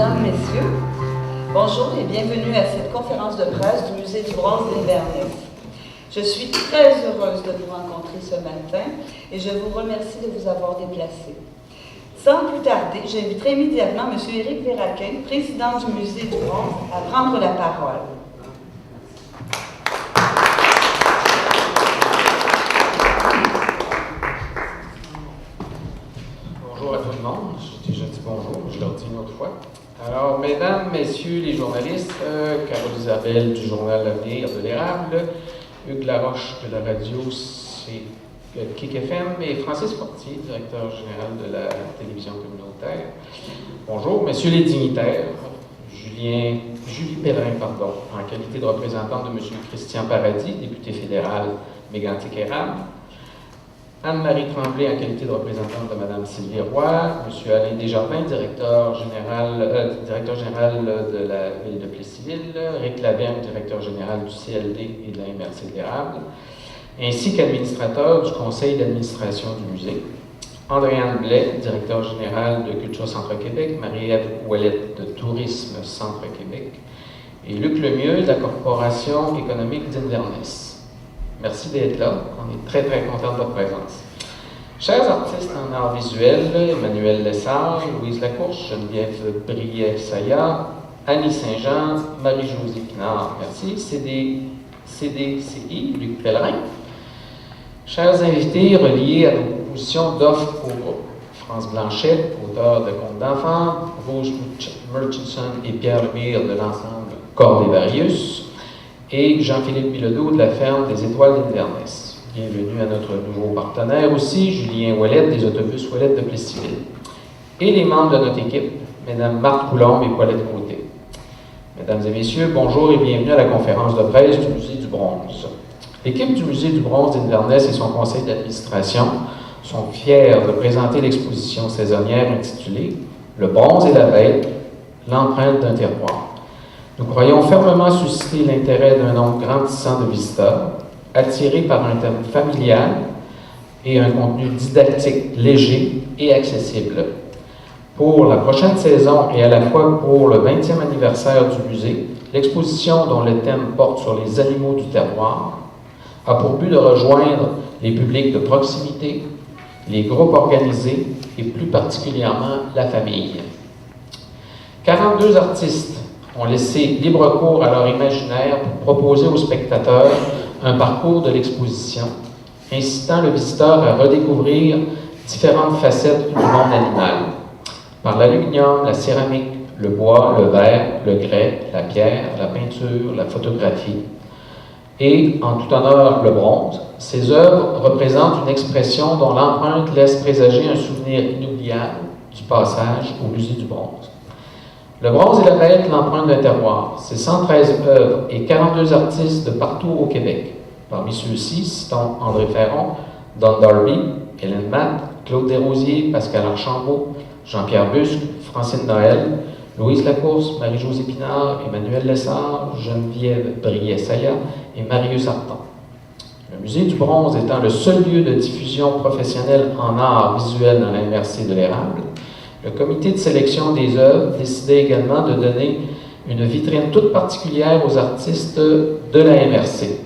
mesdames, messieurs, bonjour et bienvenue à cette conférence de presse du Musée du Bronze d'Inverness. Je suis très heureuse de vous rencontrer ce matin et je vous remercie de vous avoir déplacés. Sans plus tarder, j'inviterai immédiatement M. Éric Véraquin, président du Musée du Bronze, à prendre la parole. Bonjour à tout le monde. J'ai déjà dit bonjour, je leur dis une autre fois. Alors, mesdames, messieurs les journalistes, Carole Isabelle du journal L'Avenir de l'Érable, Hugues Laroche de la radio KIC FM et Francis Fortier, directeur général de la télévision communautaire. Bonjour, messieurs les dignitaires, Julie Pellerin, en qualité de représentante de M. Christian Paradis, député fédéral Mégantic-Érable, Anne-Marie Tremblay, en qualité de représentante de Mme Sylvie Roy, M. Alain Desjardins, directeur général de la ville de Plessisville, Rick Lavergne, directeur général du CLD et de la MRC de l'Érable, ainsi qu'administrateur du conseil d'administration du musée, Andréane Blais, directeur général de Culture Centre-Québec, Marie-Ève Ouellette de Tourisme Centre-Québec, et Luc Lemieux de la Corporation économique d'Inverness. Merci d'être là. On est très, très content de votre présence. Chers artistes en art visuel, Emmanuel Lessard, Louise Lacourche, Geneviève Briet-Saya, Annie Saint-Jean, Marie-Josée Pinard, merci, CDCI, Luc Pellerin. Chers invités reliés à nos propositions d'offres au groupe, France Blanchette, auteur de Contes d'enfants, Rose Murchison et Pierre Lemire de l'ensemble Corps des Varius, et Jean-Philippe Bilodeau de la ferme des Étoiles d'Inverness. Bienvenue à notre nouveau partenaire aussi, Julien Ouellette des autobus Ouellette de Plessisville. Et les membres de notre équipe, Mesdames Marthe Coulombe et Paulette Côté. Mesdames et messieurs, bonjour et bienvenue à la conférence de presse du Musée du Bronze. L'équipe du Musée du Bronze d'Inverness et son conseil d'administration sont fiers de présenter l'exposition saisonnière intitulée « Le bronze et la bête, l'empreinte d'un terroir ». Nous croyons fermement susciter l'intérêt d'un nombre grandissant de visiteurs, attirés par un thème familial et un contenu didactique léger et accessible. Pour la prochaine saison et à la fois pour le 20e anniversaire du musée, l'exposition dont le thème porte sur les animaux du terroir a pour but de rejoindre les publics de proximité, les groupes organisés et plus particulièrement la famille. 42 artistes ont laissé libre cours à leur imaginaire pour proposer aux spectateurs un parcours de l'exposition, incitant le visiteur à redécouvrir différentes facettes du monde animal, par l'aluminium, la céramique, le bois, le verre, le grès, la pierre, la peinture, la photographie. Et, en tout honneur, le bronze, ces œuvres représentent une expression dont l'empreinte laisse présager un souvenir inoubliable du passage au musée du bronze. Le bronze et la bête, l'empreinte d'un terroir, c'est 113 œuvres et 42 artistes de partout au Québec. Parmi ceux-ci, citons André Ferron, Don Darby, Hélène Matt, Claude Desrosiers, Pascal Archambault, Jean-Pierre Busque, Francine Noël, Louise Lacourse, Marie-Josée Pinard, Emmanuel Lessard, Geneviève Briet-Saya et Marius Artan. Le Musée du Bronze étant le seul lieu de diffusion professionnelle en art visuel dans la MRC de l'Érable, le comité de sélection des œuvres décidait également de donner une vitrine toute particulière aux artistes de la MRC.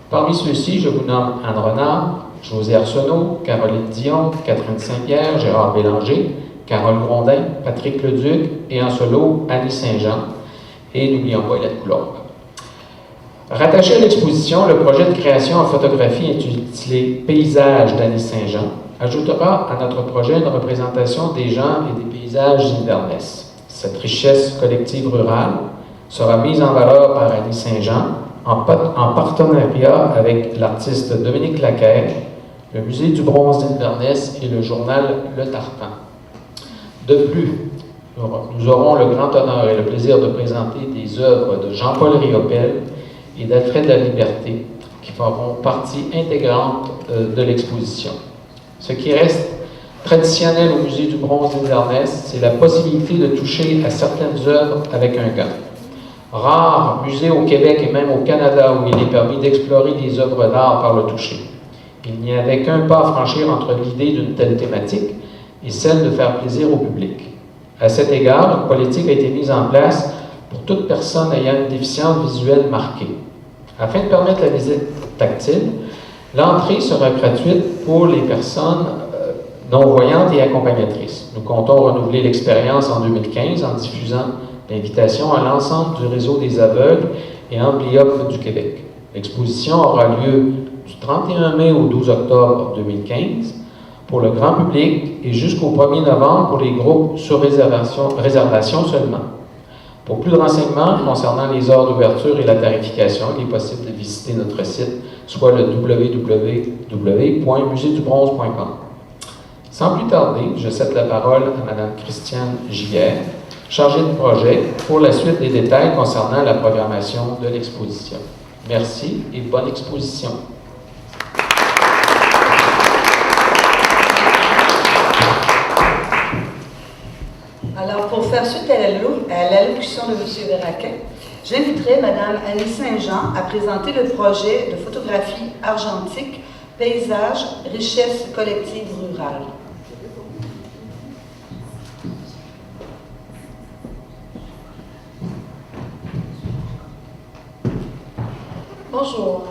Parmi ceux-ci, je vous nomme Anne Renard, José Arsenault, Caroline Dion, Catherine Saint-Pierre, Gérard Bélanger, Carole Grondin, Patrick Leduc et en solo, Annie Saint-Jean et n'oublions pas Hélène Coulombe. Rattaché à l'exposition, le projet de création en photographie intitulé « Paysages d'Annie Saint-Jean » ajoutera à notre projet une représentation des gens et des paysages d'Inverness. Cette richesse collective rurale sera mise en valeur par Annie Saint-Jean en partenariat avec l'artiste Dominique Laquer, le Musée du Bronze d'Inverness et le journal Le Tartan. De plus, nous aurons le grand honneur et le plaisir de présenter des œuvres de Jean-Paul Riopel et d'Alfred Laliberté qui feront partie intégrante de l'exposition. Ce qui reste traditionnel au Musée du Bronze d'Inverness, c'est la possibilité de toucher à certaines œuvres avec un gant. Rare musée au Québec et même au Canada où il est permis d'explorer des œuvres d'art par le toucher. Il n'y avait qu'un pas à franchir entre l'idée d'une telle thématique et celle de faire plaisir au public. À cet égard, une politique a été mise en place pour toute personne ayant une déficience visuelle marquée. Afin de permettre la visite tactile, l'entrée sera gratuite pour les personnes non-voyantes et accompagnatrices. Nous comptons renouveler l'expérience en 2015 en diffusant l'invitation à l'ensemble du réseau des aveugles et amblyopes du Québec. L'exposition aura lieu du 31 mai au 12 octobre 2015 pour le grand public et jusqu'au 1er novembre pour les groupes sur réservation seulement. Pour plus de renseignements concernant les heures d'ouverture et la tarification, il est possible de visiter notre site, soit le www.musédubronze.com. Sans plus tarder, je cède la parole à Mme Christiane Giguère, chargée de projet, pour la suite des détails concernant la programmation de l'exposition. Merci et bonne exposition. Alors, pour faire suite à l'allocution de M. Verraquin, j'inviterai Mme Annie Saint-Jean à présenter le projet de photographie argentique Paysage, richesse collective rurale. Bonjour,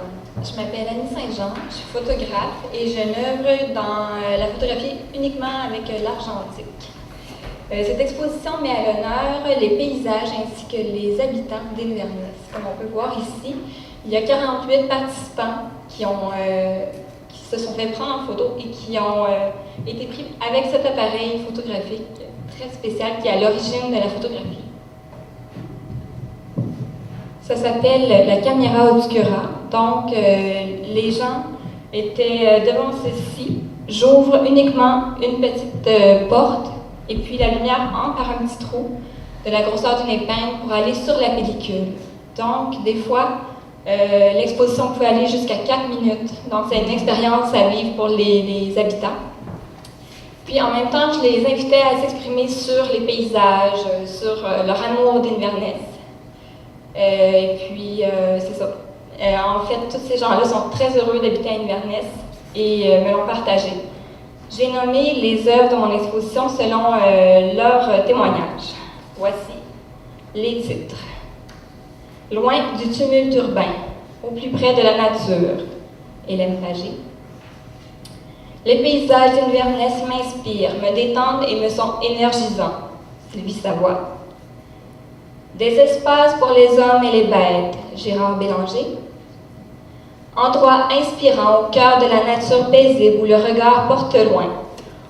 je m'appelle Annie Saint-Jean, je suis photographe et je n'œuvre dans la photographie uniquement avec l'argentique. Cette exposition met à l'honneur les paysages ainsi que les habitants d'Inverness. Comme on peut voir ici, il y a 48 participants qui se sont fait prendre en photo et qui ont été pris avec cet appareil photographique très spécial qui est à l'origine de la photographie. Ça s'appelle la caméra obscura. Donc, les gens étaient devant ceci. J'ouvre uniquement une petite porte et puis la lumière entre par un petit trou de la grosseur d'une épingle pour aller sur la pellicule. Donc, des fois, l'exposition peut aller jusqu'à 4 minutes. Donc, c'est une expérience à vivre pour les habitants. Puis, en même temps, je les invitais à s'exprimer sur les paysages, sur leur amour d'Inverness. Et puis, c'est ça. En fait, tous ces gens-là sont très heureux d'habiter à Inverness et me l'ont partagé. J'ai nommé les œuvres de mon exposition selon leur témoignage. Voici les titres. Loin du tumulte urbain, au plus près de la nature, Hélène Pagé. Les paysages d'Inverness m'inspirent, me détendent et me sont énergisants, Sylvie Savoie. Des espaces pour les hommes et les bêtes, Gérard Bélanger. Endroit inspirant au cœur de la nature paisible où le regard porte loin,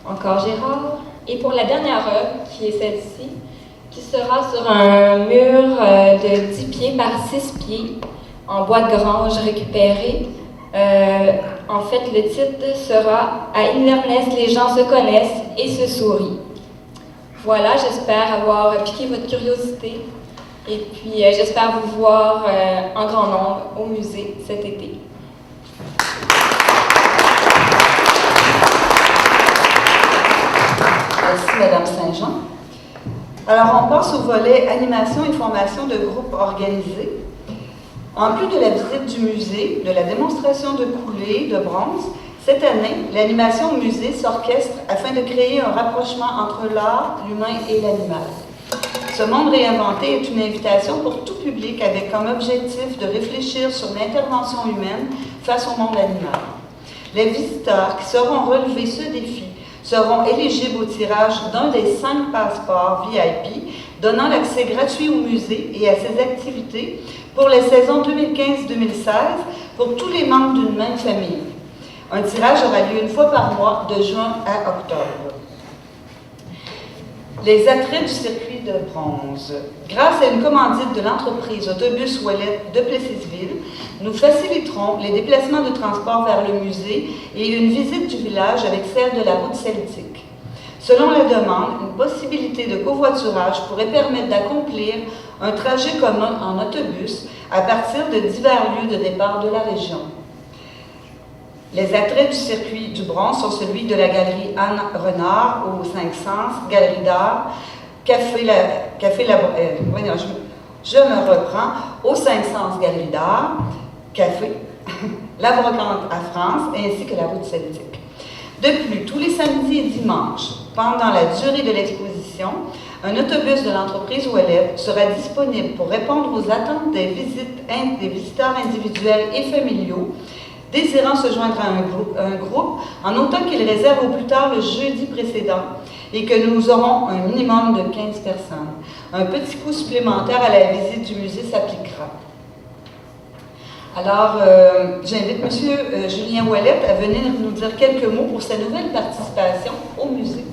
encore Gérard. Et pour la dernière œuvre, qui est celle-ci, qui sera sur un mur de 10 pieds par 6 pieds, en bois de grange récupéré. En fait, le titre sera « À Inverness, les gens se connaissent et se sourient ». Voilà, j'espère avoir piqué votre curiosité. Et puis, j'espère vous voir en grand nombre au musée cet été. Merci, Mme Saint-Jean. Alors, on passe au volet animation et formation de groupes organisés. En plus de la visite du musée, de la démonstration de coulées de bronze, cette année, l'animation au musée s'orchestre afin de créer un rapprochement entre l'art, l'humain et l'animal. Ce monde réinventé est une invitation pour tout public avec comme objectif de réfléchir sur l'intervention humaine face au monde animal. Les visiteurs qui sauront relever ce défi seront éligibles au tirage d'un des 5 passeports VIP donnant l'accès gratuit au musée et à ses activités pour les saisons 2015-2016 pour tous les membres d'une même famille. Un tirage aura lieu une fois par mois de juin à octobre. Les attraits du circuit de bronze. Grâce à une commandite de l'entreprise Autobus Ouellet de Plessisville, nous faciliterons les déplacements de transport vers le musée et une visite du village avec celle de la route celtique. Selon la demande, une possibilité de covoiturage pourrait permettre d'accomplir un trajet commun en autobus à partir de divers lieux de départ de la région. Les attraits du circuit du bronze sont celui de la galerie Anne Renard au 5 Sens, Galerie d'art, je me reprends, au 5 Sens, Galerie d'art, Café, la Brocante à France, ainsi que la route celtique. De plus, tous les samedis et dimanches, pendant la durée de l'exposition, Un autobus de l'entreprise Ouellet sera disponible pour répondre aux attentes des visiteurs individuels et familiaux désirant se joindre à un groupe, en autant qu'ils réservent au plus tard le jeudi précédent et que nous aurons un minimum de 15 personnes. Un petit coût supplémentaire à la visite du musée s'appliquera. Alors, j'invite M. Julien Ouellet à venir nous dire quelques mots pour sa nouvelle participation au musée.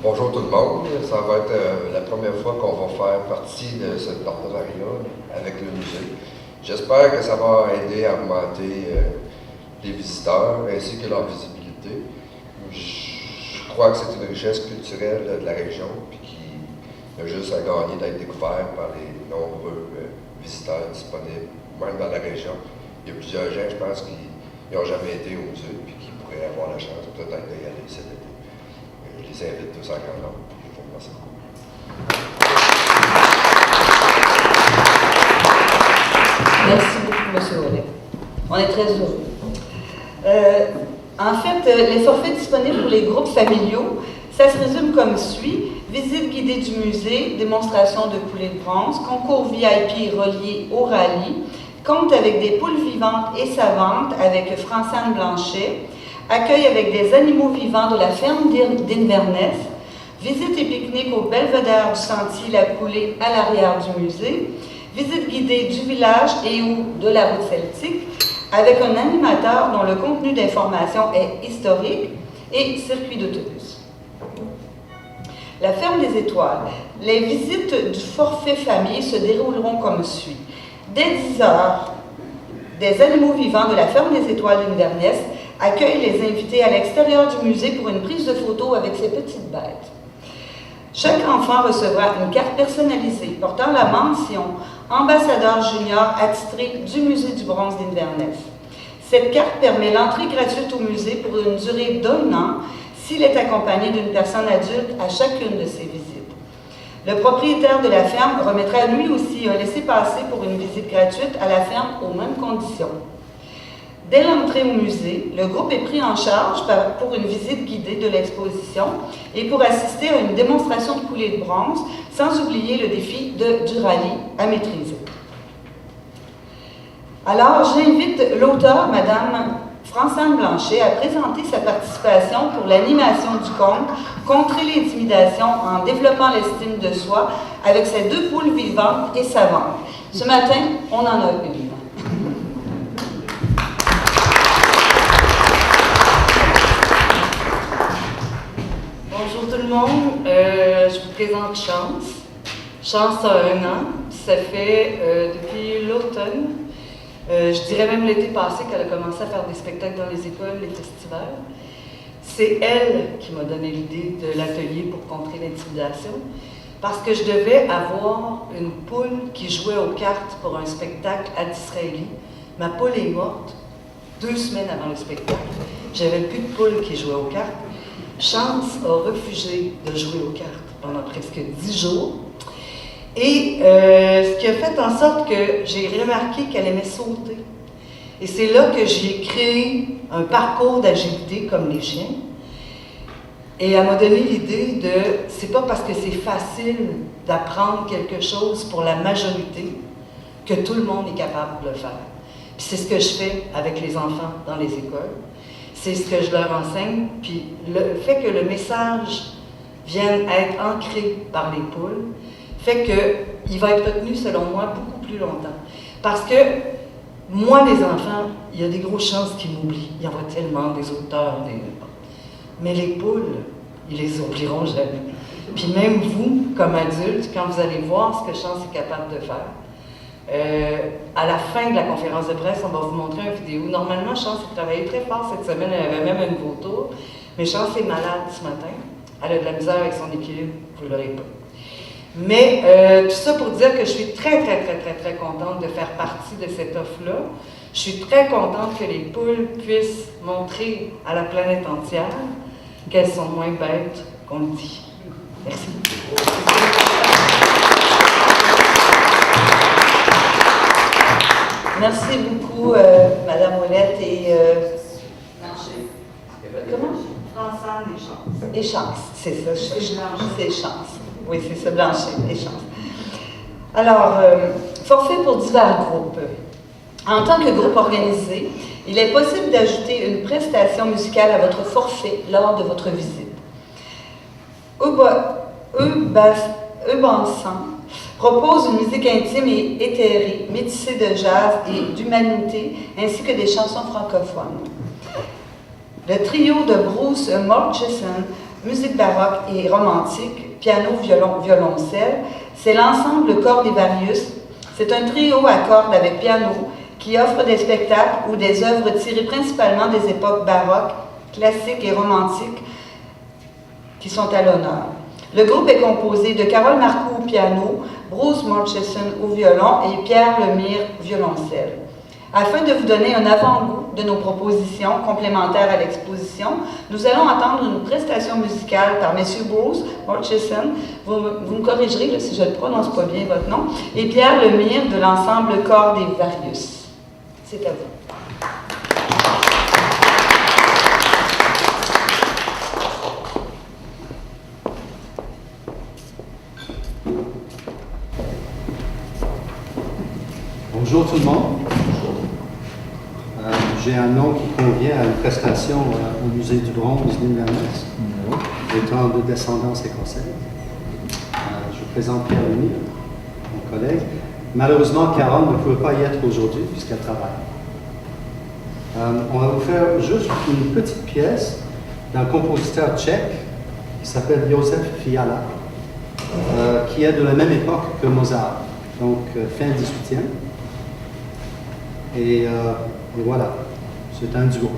Bonjour tout le monde, ça va être la première fois qu'on va faire partie de ce partenariat avec le musée. J'espère que ça va aider à augmenter les visiteurs ainsi que leur visibilité. Je crois que c'est une richesse culturelle de la région puis qui a juste à gagner d'être découvert par les nombreux visiteurs disponibles, même dans la région. Il y a plusieurs gens, je pense, qui n'ont jamais été au musée et qui pourraient avoir la chance peut-être d'y aller cet été. Je les invite tous en grand nombre. Je vous remercie beaucoup. Merci beaucoup, M. Ouellet. On est très heureux. En fait, les forfaits disponibles pour les groupes familiaux, ça se résume comme suit. Visite guidée du musée, démonstration de poulets de bronze, concours VIP relié au rallye, compte avec des poules vivantes et savantes avec Francine Blanchet, accueil avec des animaux vivants de la ferme d'Inverness, visite et pique-nique au belvédère du sentier La Coulée à l'arrière du musée, visite guidée du village et ou de la route celtique, avec un animateur dont le contenu d'information est historique et circuit d'autobus. La ferme des étoiles. Les visites du forfait famille se dérouleront comme suit. Dès 10 heures, des animaux vivants de la ferme des étoiles d'Inverness accueillent les invités à l'extérieur du musée pour une prise de photo avec ces petites bêtes. Chaque enfant recevra une carte personnalisée portant la mention « Ambassadeur junior attitré du musée du bronze d'Inverness ». Cette carte permet l'entrée gratuite au musée pour une durée d'1 an s'il est accompagné d'une personne adulte à chacune de ses visites. Le propriétaire de la ferme remettra lui aussi un laissez-passer pour une visite gratuite à la ferme aux mêmes conditions. Dès l'entrée au musée, le groupe est pris en charge pour une visite guidée de l'exposition et pour assister à une démonstration de coulées de bronze, sans oublier le défi du rallye à maîtriser. Alors, j'invite l'auteur, Mme Francine Blanchet, à présenter sa participation pour l'animation du conte « Contrer l'intimidation en développant l'estime de soi » avec ses 2 poules vivantes et savantes. Ce matin, on en a une. Bonjour tout le monde, je vous présente Chance. Chance a 1 an, ça fait depuis l'automne, je dirais même l'été passé qu'elle a commencé à faire des spectacles dans les écoles, les festivals. C'est elle qui m'a donné l'idée de l'atelier pour contrer l'intimidation, parce que je devais avoir une poule qui jouait aux cartes pour un spectacle à Disraeli. Ma poule est morte 2 semaines avant le spectacle. J'avais plus de poule qui jouait aux cartes. Chance a refusé de jouer aux cartes pendant presque 10 jours. Et ce qui a fait en sorte que j'ai remarqué qu'elle aimait sauter. Et c'est là que j'ai créé un parcours d'agilité comme les chiens. Et elle m'a donné l'idée de, c'est pas parce que c'est facile d'apprendre quelque chose pour la majorité que tout le monde est capable de le faire. Puis c'est ce que je fais avec les enfants dans les écoles. C'est ce que je leur enseigne. Puis le fait que le message vienne être ancré par les poules fait qu'il va être retenu, selon moi, beaucoup plus longtemps. Parce que moi, les enfants, il y a des grosses chances qu'ils m'oublient. Il y en a tellement des auteurs, mais les poules, ils les oublieront jamais. Puis même vous, comme adultes, quand vous allez voir ce que Chance est capable de faire, à la fin de la conférence de presse, on va vous montrer une vidéo. Normalement, Chance a travaillé très fort cette semaine, elle avait même un nouveau tour, mais Chance est malade ce matin. Elle a de la misère avec son équilibre, vous ne l'aurez pas. Mais tout ça pour dire que je suis très contente de faire partie de cette offre-là. Je suis très contente que les poules puissent montrer à la planète entière qu'elles sont moins bêtes qu'on le dit. Merci. Merci beaucoup, Madame Ouellet. Et Francane et Chance. Et Chance, c'est ça. C'est Chance. Oui, c'est ça, Blanchet et Chance. Alors, forfait pour divers groupes. En tant que groupe organisé, il est possible d'ajouter une prestation musicale à votre forfait lors de votre visite. Eubansan propose une musique intime et éthérée, métissée de jazz et d'humanité, ainsi que des chansons francophones. Le trio de Bruce Murchison, musique baroque et romantique, piano, violon, violoncelle, c'est l'ensemble Cordivarius. C'est un trio à cordes avec piano qui offre des spectacles ou des œuvres tirées principalement des époques baroques, classiques et romantiques qui sont à l'honneur. Le groupe est composé de Carole Marcoux au piano, Bruce Murchison au violon et Pierre Lemire violoncelle. Afin de vous donner un avant-goût de nos propositions complémentaires à l'exposition, nous allons entendre une prestation musicale par M. Bruce Murchison, vous me corrigerez là, si je ne prononce pas bien votre nom, et Pierre Lemire de l'ensemble Cordivarius. C'est à vous. Bonjour tout le monde. J'ai un nom qui convient à une prestation au Musée du Bronze d'Inverness, étant de descendance écossaise. Je vous présente Pierre Lemire, mon collègue. Malheureusement, Carole ne pouvait pas y être aujourd'hui puisqu'elle travaille. On va vous faire juste une petite pièce d'un compositeur tchèque qui s'appelle Josef Fiala, qui est de la même époque que Mozart, donc fin 18e. Et voilà, c'est un duo.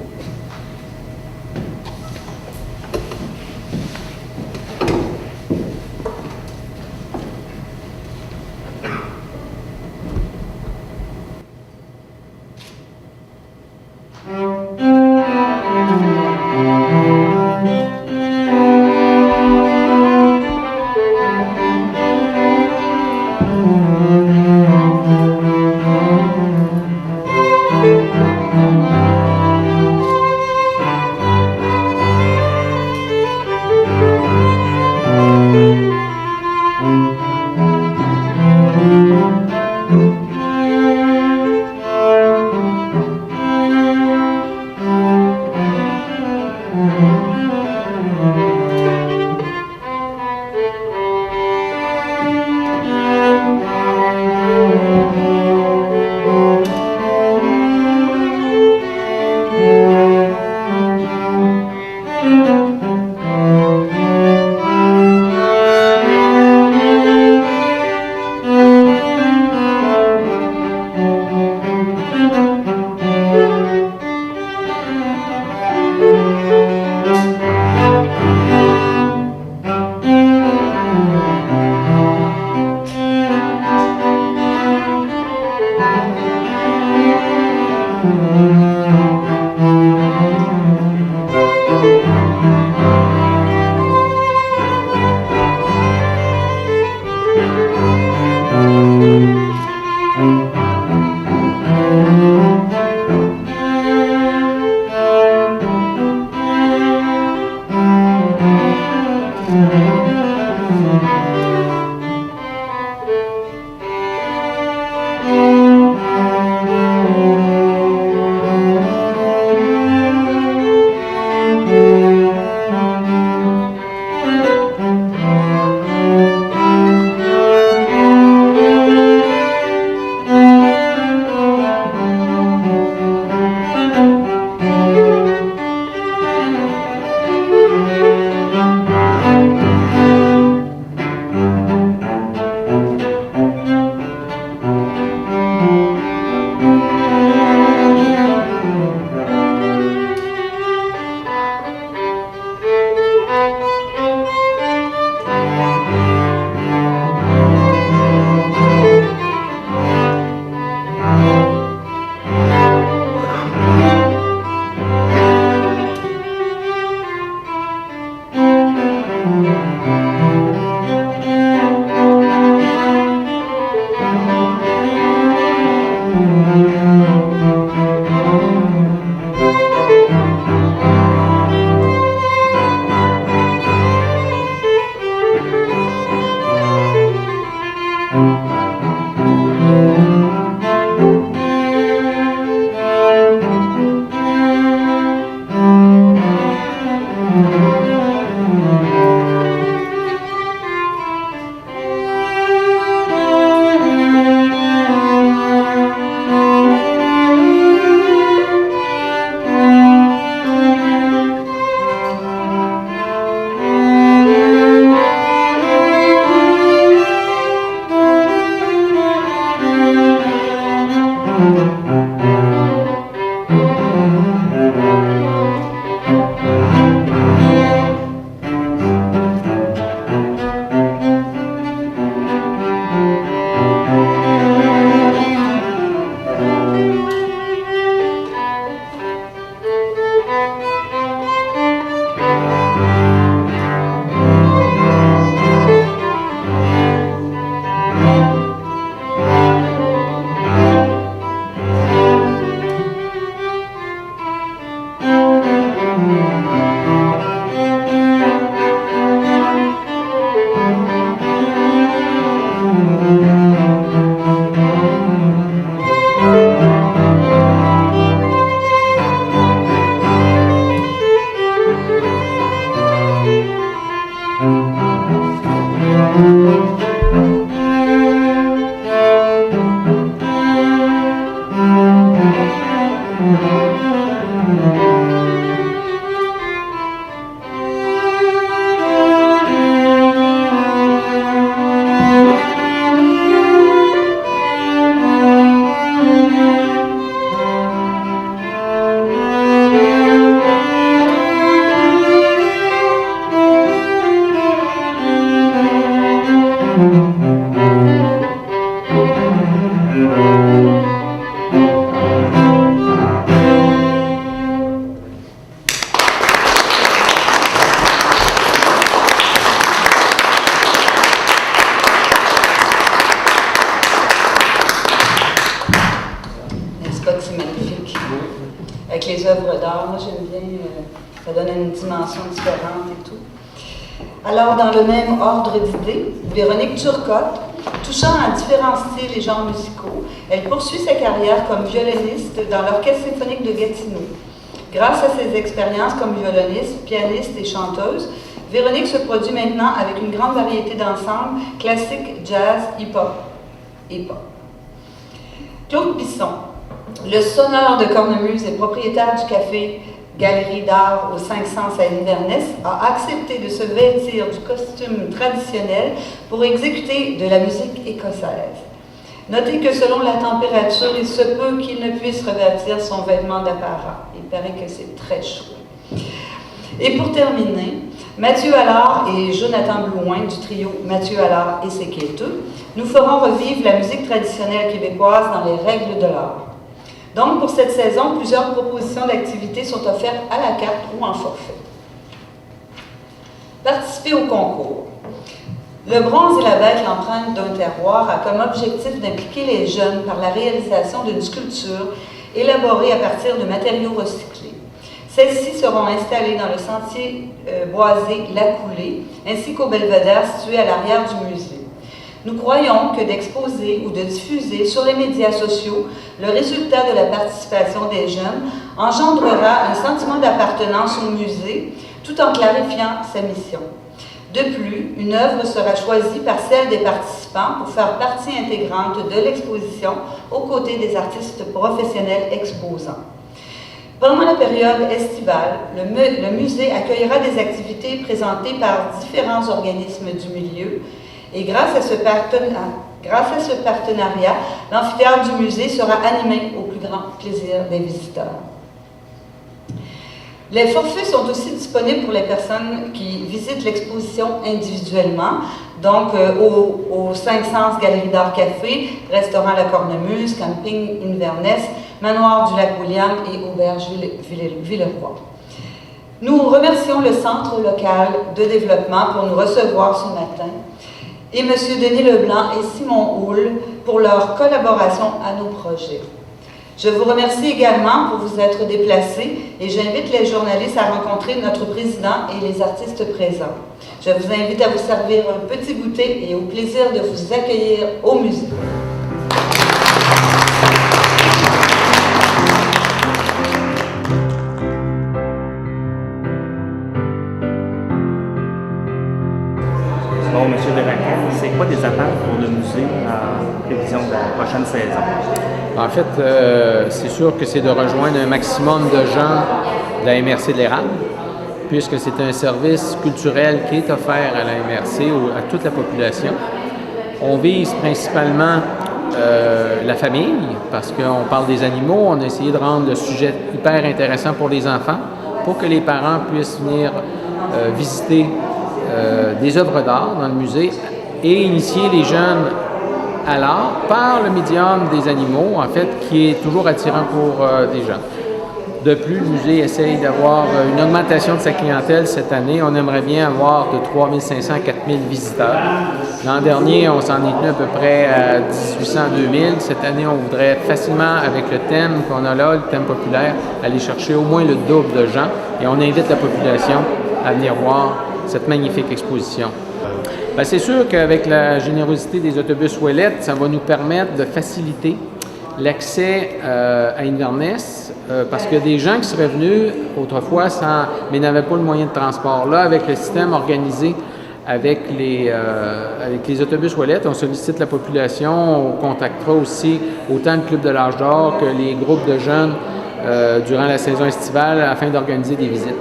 N'est-ce pas que c'est magnifique? Avec les œuvres d'art, moi j'aime bien, ça donne une dimension différente et tout. Alors, dans le même ordre d'idées, Véronique Turcotte, touchant à différencier les genres musicaux, elle poursuit sa carrière comme violoniste dans l'Orchestre symphonique de Gatineau. Grâce à ses expériences comme violoniste, pianiste et chanteuse, Véronique se produit maintenant avec une grande variété d'ensembles classiques, jazz, hip-hop. Claude Bisson, le sonneur de cornemuse et propriétaire du café Galerie d'art au 500 à Inverness, a accepté de se vêtir du costume traditionnel pour exécuter de la musique écossaise. Notez que selon la température, il se peut qu'il ne puisse revêtir son vêtement d'apparat. Il paraît que c'est très chaud. Et pour terminer, Mathieu Allard et Jonathan Blouin du trio Mathieu Allard et ses quêteux nous feront revivre la musique traditionnelle québécoise dans les règles de l'art. Donc, pour cette saison, plusieurs propositions d'activités sont offertes à la carte ou en forfait. Participer au concours. Le bronze et la bête, l'empreinte d'un terroir, a comme objectif d'impliquer les jeunes par la réalisation d'une sculpture élaborée à partir de matériaux recyclés. Celles-ci seront installées dans le sentier boisé La Coulée, ainsi qu'au belvédère situé à l'arrière du musée. Nous croyons que d'exposer ou de diffuser sur les médias sociaux le résultat de la participation des jeunes engendrera un sentiment d'appartenance au musée tout en clarifiant sa mission. De plus, une œuvre sera choisie par celle des participants pour faire partie intégrante de l'exposition aux côtés des artistes professionnels exposants. Pendant la période estivale, le musée accueillera des activités présentées par différents organismes du milieu et grâce à ce partenariat, l'amphithéâtre du musée sera animé au plus grand plaisir des visiteurs. Les forfaits sont aussi disponibles pour les personnes qui visitent l'exposition individuellement, donc au 500 Galerie d'art Café, restaurant La Cornemuse, camping Inverness, manoir du Lac-William et auberge Villeroy. Nous remercions le Centre local de développement pour nous recevoir ce matin et M. Denis Leblanc et Simon Houle pour leur collaboration à nos projets. Je vous remercie également pour vous être déplacés et j'invite les journalistes à rencontrer notre président et les artistes présents. Je vous invite à vous servir un petit goûter et au plaisir de vous accueillir au musée. Bon, M. Delacan, c'est quoi des attentes pour le musée en prévision de la prochaine saison? En fait, c'est sûr que c'est de rejoindre un maximum de gens de la MRC de l'Érable, puisque c'est un service culturel qui est offert à la MRC ou à toute la population. On vise principalement la famille, parce qu'on parle des animaux. On a essayé de rendre le sujet hyper intéressant pour les enfants, pour que les parents puissent venir visiter des œuvres d'art dans le musée et initier les jeunes à l'art par le médium des animaux, en fait, qui est toujours attirant pour des gens. De plus, le musée essaye d'avoir une augmentation de sa clientèle cette année. On aimerait bien avoir de 3500 à 4000 visiteurs. L'an dernier, on s'en est tenu à peu près à 1800-2000. Cette année, on voudrait facilement, avec le thème qu'on a là, le thème populaire, aller chercher au moins le double de gens. Et on invite la population à venir voir cette magnifique exposition. Bien, c'est sûr qu'avec la générosité des autobus Ouellette, ça va nous permettre de faciliter l'accès à Inverness, parce qu'il y a des gens qui seraient venus autrefois mais n'avaient pas le moyen de transport. Là, avec le système organisé avec les autobus toilettes. On sollicite la population, on contactera aussi autant le Club de l'Âge d'Or que les groupes de jeunes durant la saison estivale afin d'organiser des visites.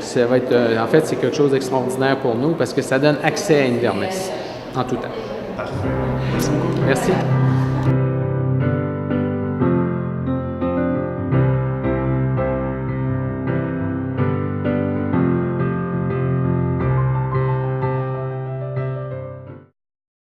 Ça va être, en fait, c'est quelque chose d'extraordinaire pour nous parce que ça donne accès à Inverness en tout temps. Parfait. Merci.